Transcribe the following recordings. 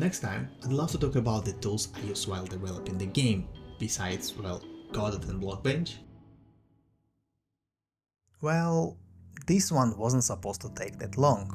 Next time, I'd love to talk about the tools I use while developing the game, besides, well, code and Blockbench. Well, this one wasn't supposed to take that long.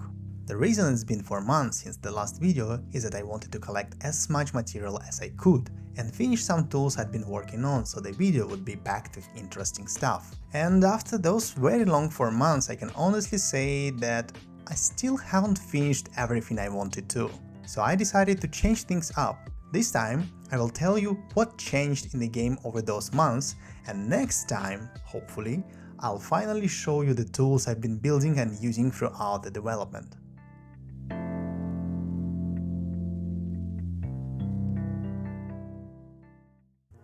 The reason it's been 4 months since the last video is that I wanted to collect as much material as I could and finish some tools I'd been working on so the video would be packed with interesting stuff. And after those very long 4 months, I can honestly say that I still haven't finished everything I wanted to. So I decided to change things up. This time, I will tell you what changed in the game over those months, and next time, hopefully, I'll finally show you the tools I've been building and using throughout the development.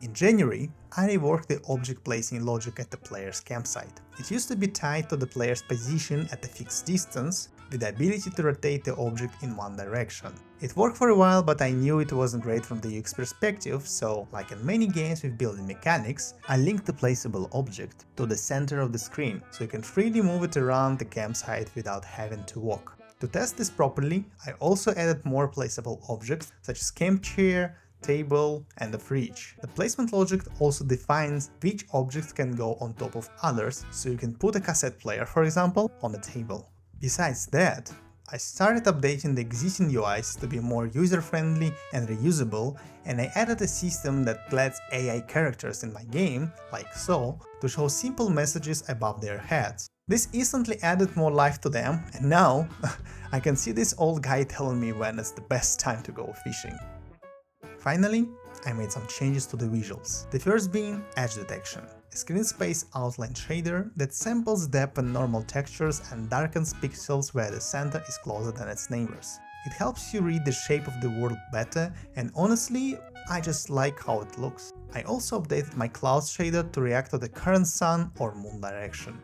In January, I reworked the object placing logic at the player's campsite. It used to be tied to the player's position at a fixed distance, with the ability to rotate the object in one direction. It worked for a while, but I knew it wasn't great from the UX perspective, so, like in many games with building mechanics, I linked the placeable object to the center of the screen, so you can freely move it around the campsite without having to walk. To test this properly, I also added more placeable objects, such as camp chair, table, and a fridge. The placement logic also defines which objects can go on top of others, so you can put a cassette player, for example, on a table. Besides that, I started updating the existing UIs to be more user-friendly and reusable, and I added a system that lets AI characters in my game, like so, to show simple messages above their heads. This instantly added more life to them, and now I can see this old guy telling me when it's the best time to go fishing. Finally, I made some changes to the visuals. The first being edge detection, a screen space outline shader that samples depth and normal textures and darkens pixels where the center is closer than its neighbors. It helps you read the shape of the world better, and honestly, I just like how it looks. I also updated my clouds shader to react to the current sun or moon direction.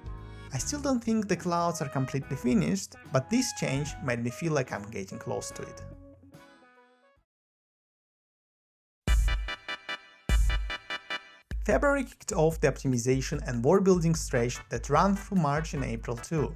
I still don't think the clouds are completely finished, but this change made me feel like I'm getting close to it. February kicked off the optimization and world building stretch that ran through March and April too.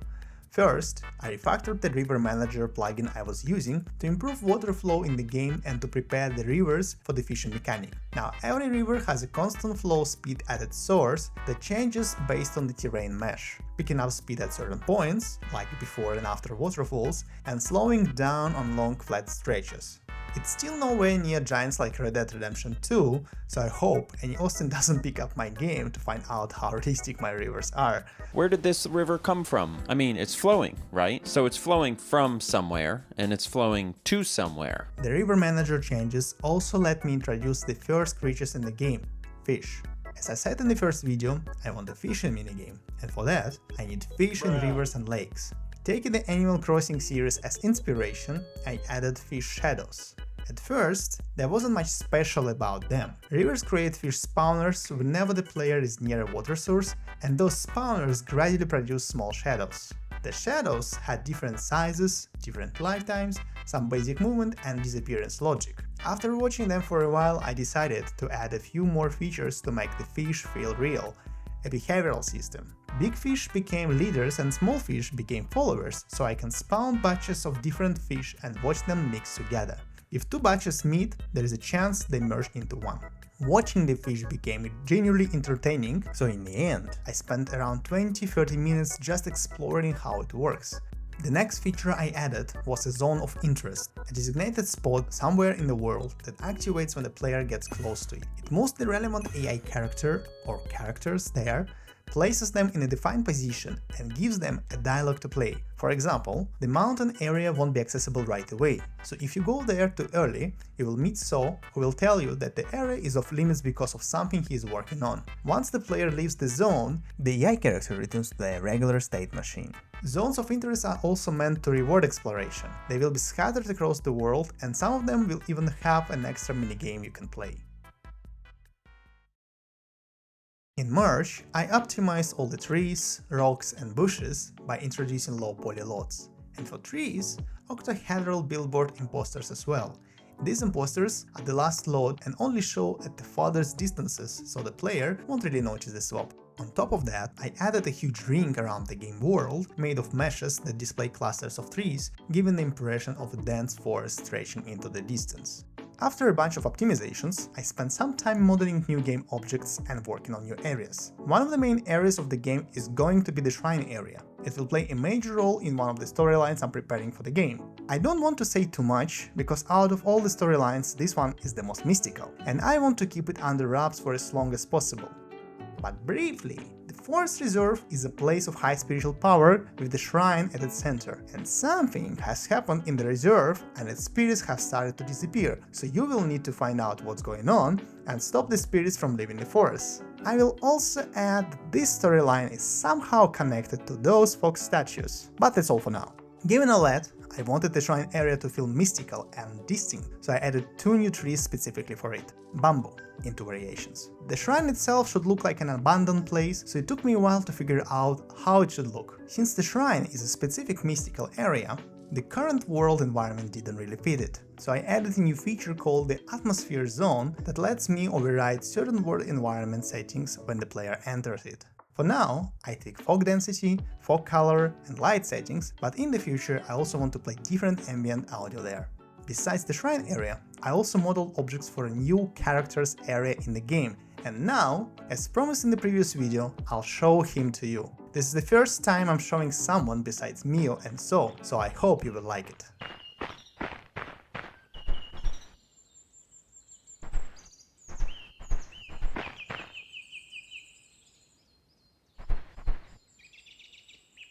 First, I refactored the River Manager plugin I was using to improve water flow in the game and to prepare the rivers for the fishing mechanic. Now, every river has a constant flow speed at its source that changes based on the terrain mesh, picking up speed at certain points, like before and after waterfalls, and slowing down on long flat stretches. It's still nowhere near giants like Red Dead Redemption 2, so I hope any Austin doesn't pick up my game to find out how realistic my rivers are. Where did this river come from? I mean, it's flowing, right? So it's flowing from somewhere, and it's flowing to somewhere. The River Manager changes also let me introduce the first creatures in the game, fish. As I said in the first video, I want a fishing minigame, and for that, I need fish in rivers and lakes. Taking the Animal Crossing series as inspiration, I added fish shadows. At first, there wasn't much special about them. Rivers create fish spawners whenever the player is near a water source, and those spawners gradually produce small shadows. The shadows had different sizes, different lifetimes, some basic movement and disappearance logic. After watching them for a while, I decided to add a few more features to make the fish feel real. A behavioral system. Big fish became leaders and small fish became followers, so I can spawn batches of different fish and watch them mix together. If two batches meet, there is a chance they merge into one. Watching the fish became genuinely entertaining, so in the end, I spent around 20-30 minutes just exploring how it works. The next feature I added was a zone of interest, a designated spot somewhere in the world that activates when the player gets close to it. It moves the relevant AI character, or characters there, places them in a defined position and gives them a dialogue to play. For example, the mountain area won't be accessible right away, so if you go there too early, you will meet So, who will tell you that the area is off limits because of something he is working on. Once the player leaves the zone, the AI character returns to the regular state machine. Zones of interest are also meant to reward exploration. They will be scattered across the world, and some of them will even have an extra minigame you can play. In March, I optimized all the trees, rocks and bushes by introducing low poly lots. And for trees, octahedral billboard imposters as well. These imposters are the last load and only show at the farthest distances, so the player won't really notice the swap. On top of that, I added a huge ring around the game world, made of meshes that display clusters of trees, giving the impression of a dense forest stretching into the distance. After a bunch of optimizations, I spent some time modeling new game objects and working on new areas. One of the main areas of the game is going to be the shrine area. It will play a major role in one of the storylines I'm preparing for the game. I don't want to say too much, because out of all the storylines, this one is the most mystical, and I want to keep it under wraps for as long as possible. But briefly, the Forest Reserve is a place of high spiritual power with the shrine at its center, and something has happened in the reserve and its spirits have started to disappear, so you will need to find out what's going on and stop the spirits from leaving the forest. I will also add that this storyline is somehow connected to those fox statues, but that's all for now. Given all that, I wanted the shrine area to feel mystical and distinct, so I added 2 new trees specifically for it, bamboo, in 2 variations. The shrine itself should look like an abandoned place, so it took me a while to figure out how it should look. Since the shrine is a specific mystical area, the current world environment didn't really fit it, so I added a new feature called the Atmosphere Zone that lets me override certain world environment settings when the player enters it. For now, I take fog density, fog color and light settings, but in the future I also want to play different ambient audio there. Besides the shrine area, I also modeled objects for a new characters area in the game, and now, as promised in the previous video, I'll show him to you. This is the first time I'm showing someone besides Mio and so I hope you will like it.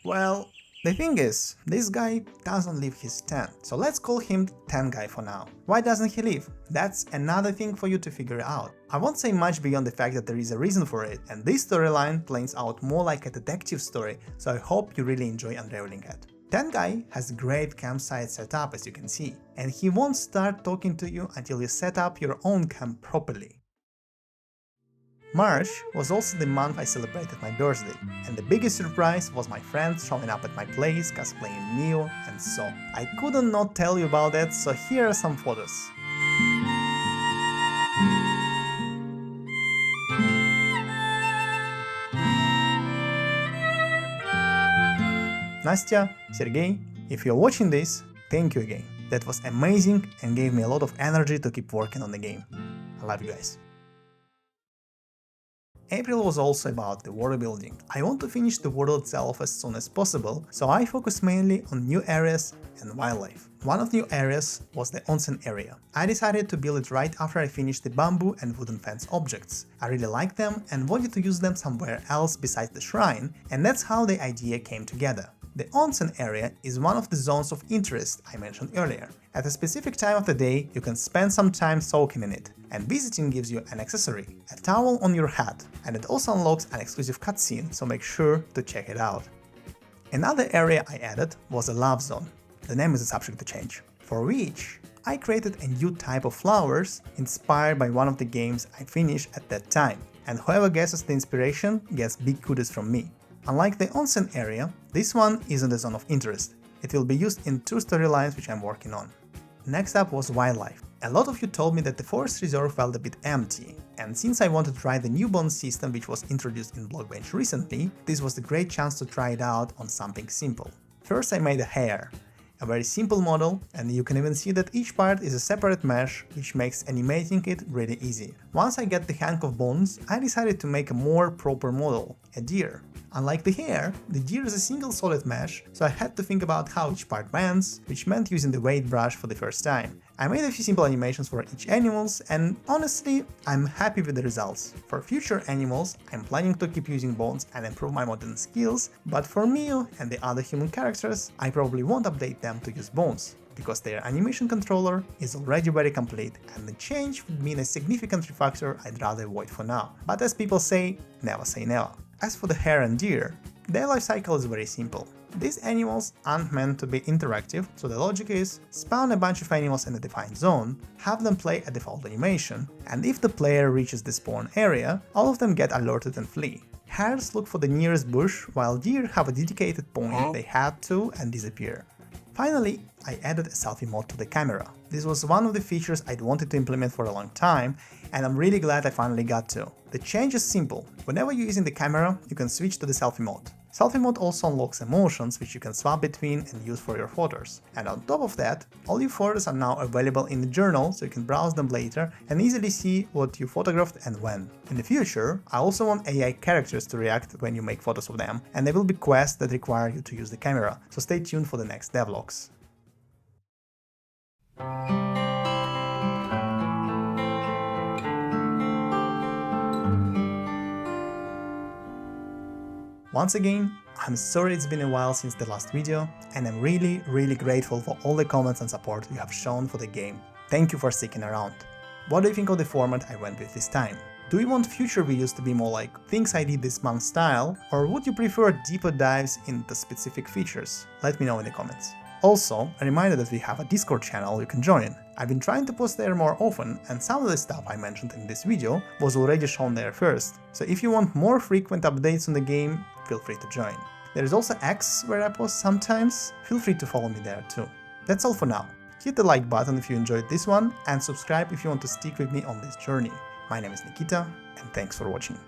Well, the thing is, this guy doesn't leave his tent, so let's call him Tent Guy for now. Why doesn't he leave? That's another thing for you to figure out. I won't say much beyond the fact that there is a reason for it, and this storyline plays out more like a detective story, so I hope you really enjoy unraveling it. Tent Guy has a great campsite setup, as you can see, and he won't start talking to you until you set up your own camp properly. March was also the month I celebrated my birthday, and the biggest surprise was my friends showing up at my place cosplaying Neo and so. I couldn't not tell you about that, so here are some photos. Nastya, Sergey, if you're watching this, thank you again. That was amazing and gave me a lot of energy to keep working on the game. I love you guys. April was also about the world building. I want to finish the world itself as soon as possible, so I focus mainly on new areas and wildlife. One of the new areas was the onsen area. I decided to build it right after I finished the bamboo and wooden fence objects. I really liked them and wanted to use them somewhere else besides the shrine, and that's how the idea came together. The onsen area is one of the zones of interest I mentioned earlier. At a specific time of the day, you can spend some time soaking in it, and visiting gives you an accessory, a towel on your hat, and it also unlocks an exclusive cutscene, so make sure to check it out. Another area I added was a love zone. The name is subject to change, for which I created a new type of flowers inspired by one of the games I finished at that time, and whoever guesses the inspiration gets big kudos from me. Unlike the onsen area, this one isn't a zone of interest. It will be used in 2 storylines which I'm working on. Next up was wildlife. A lot of you told me that the forest reserve felt a bit empty, and since I wanted to try the new bone system which was introduced in Blockbench recently, this was the great chance to try it out on something simple. First I made a hare. A very simple model, and you can even see that each part is a separate mesh, which makes animating it really easy. Once I get the hang of bones, I decided to make a more proper model, a deer. Unlike the hare, the deer is a single solid mesh, so I had to think about how each part bends, which meant using the weight brush for the first time. I made a few simple animations for each animals, and honestly, I'm happy with the results. For future animals, I'm planning to keep using bones and improve my modeling skills, but for Mio and the other human characters, I probably won't update them to use bones, because their animation controller is already very complete, and the change would mean a significant refactor I'd rather avoid for now. But as people say never. As for the hare and deer, their life cycle is very simple. These animals aren't meant to be interactive, so the logic is spawn a bunch of animals in a defined zone, have them play a default animation, and if the player reaches the spawn area, all of them get alerted and flee. Hares look for the nearest bush, while deer have a dedicated point they head to and disappear. Finally, I added a selfie mode to the camera. This was one of the features I'd wanted to implement for a long time, and I'm really glad I finally got to. The change is simple. Whenever you're using the camera, you can switch to the selfie mode. Selfie mode also unlocks emotions which you can swap between and use for your photos. And on top of that, all your photos are now available in the journal, so you can browse them later and easily see what you photographed and when. In the future, I also want AI characters to react when you make photos of them, and there will be quests that require you to use the camera, so stay tuned for the next devlogs. Once again, I'm sorry it's been a while since the last video, and I'm really grateful for all the comments and support you have shown for the game. Thank you for sticking around. What do you think of the format I went with this time? Do you want future videos to be more like things I did this month style, or would you prefer deeper dives into specific features? Let me know in the comments. Also, a reminder that we have a Discord channel you can join. I've been trying to post there more often, and some of the stuff I mentioned in this video was already shown there first, so if you want more frequent updates on the game, feel free to join. There is also X where I post sometimes, feel free to follow me there too. That's all for now. Hit the like button if you enjoyed this one, and subscribe if you want to stick with me on this journey. My name is Nikita, and thanks for watching.